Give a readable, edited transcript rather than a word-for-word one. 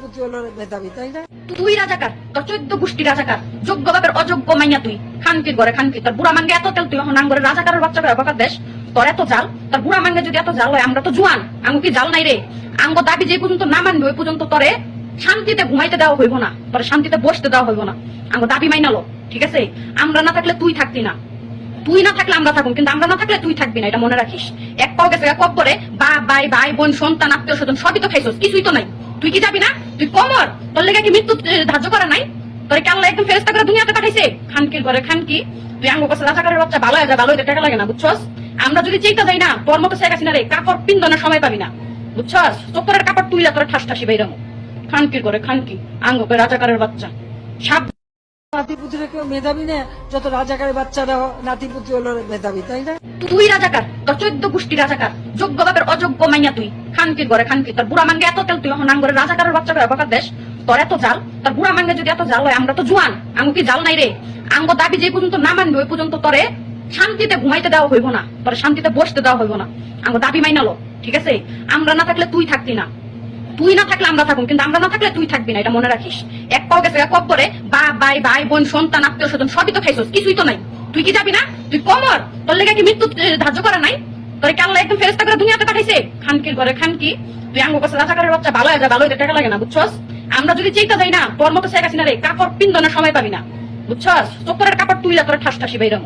প্রতি হলো মেধাবী, তাই না? তুই রাজাকার, তোর 14 গোষ্ঠী রাজাকার, যোগ্য বাপের অযোগ্য মাইয়া তুই, খানকির ঘরে খানকি, তোর বুড়া মাঙ্গে এত তেল, তুই এখন আঙ্গরে রাজাকারের বাচ্চা করে বকার দেশ, তোর এত জাল, তোর বুড়া মাঙ্গে যদি এত জাল হয়, আমরা তো জুয়ান, আঙ্গু কি জাল নাই রে? আঙ্গ দাবি যে পর্যন্ত না মানবে ওই পর্যন্ত তোরে শান্তিতে ঘুমাইতে দেওয়া হইব না, তোরে শান্তিতে বসতে দেওয়া হইব না, আঙ্গ দাবি মাইনালো, ঠিক আছে? আমরা না থাকলে তুই থাকতি না, তুই না থাকলে আমরা থাকুন, কিন্তু আমরা না থাকলে তুই থাকবি না, এটা মনে রাখিস। এক পাও গেছে কব করে, বাপ ভাই ভাই বোন সন্তান আত্মীয় স্বজন সবই তো খাইছস, কিছুই তো নাই, তুই কি যাবি না? তুই কমর, তোর লেগে কি মৃত্যু ধার্য করা নাই? তোর কি আল্লাহ একদম ফেরেশতা করে দুনিয়াতে পাঠাইছে? খানকির ঘরে খানকি, তুই আঙ্গ কাছে রাজাকারের বাচ্চা, ভালো হয়ে যা, ভালো হইতে টাকা লাগে না, বুঝছস? আমরা যদি চেইতা যাই না, তোর মতো শেখ হাসিনা রে কাপড় পিন্দনের সময় পাবি না, বুঝছস? চোখের কাপড় তুইলা তোর ঠাস ঠাসি বাইরাম। খানকির ঘরে খানকি, আঙ্গ রাজাকারের বাচ্চা, সাপ নাতিপুতিরা কেউ মেধাবী না, যত রাজাকারের বাচ্চারা নাতিপুতি হলো মেধাবী, তাই না? তুই রাজাকার, তোর 14 গোষ্ঠী রাজাকার, যোগ্য বাপের অযোগ্য মাইয়া তুই, খানকির ঘরে খানকি, তোর বুড়া মাঙ্গে এত তেল, তুই এখন আঙ্গরে রাজাকারের বাচ্চা করে বকার দেশ, তোর এত জাল, তোর বুড়া মাঙ্গে যদি এত জাল হয়, আমরা তো জুয়ান, আঙ্গু কি জাল নাই রে? আঙ্গ দাবি যে পর্যন্ত না মানবে ওই পর্যন্ত তোরে শান্তিতে ঘুমাইতে দেওয়া হইব না, তোরে শান্তিতে বসতে দেওয়া হইব না, আঙ্গ দাবি মাইনালো, ঠিক আছে? আমরা না থাকলে তুই থাকতি না, তুই না থাকলে আমরা থাকুন, কিন্তু আমরা না থাকলে তুই থাকবি না, এটা মনে রাখিস। এক পাও গেছে কব করে, বাপ ভাই ভাই বোন সন্তান আত্মীয় স্বজন সবই তো খাইছস, কিছুই তো নাই, তুই কি যাবি না? তুই কমর, তোর লেগে কি মৃত্যু ধার্য করা নাই? তোর কি আল্লাহ একদম ফেরেশতা করে দুনিয়াতে পাঠাইছে? খানকির ঘরে খানকি, তুই আঙ্গ কাছে রাজাকারের বাচ্চা, ভালো হয়ে যা, ভালো হইতে টাকা লাগে না, বুঝছস? আমরা যদি চেইতা যাই না, তোর মতো শেখ হাসিনা রে কাপড় পিন্দনের সময় পাবি না, বুঝছস? চোখের কাপড় তুইলা তোর ঠাস ঠাসি বাইরাম।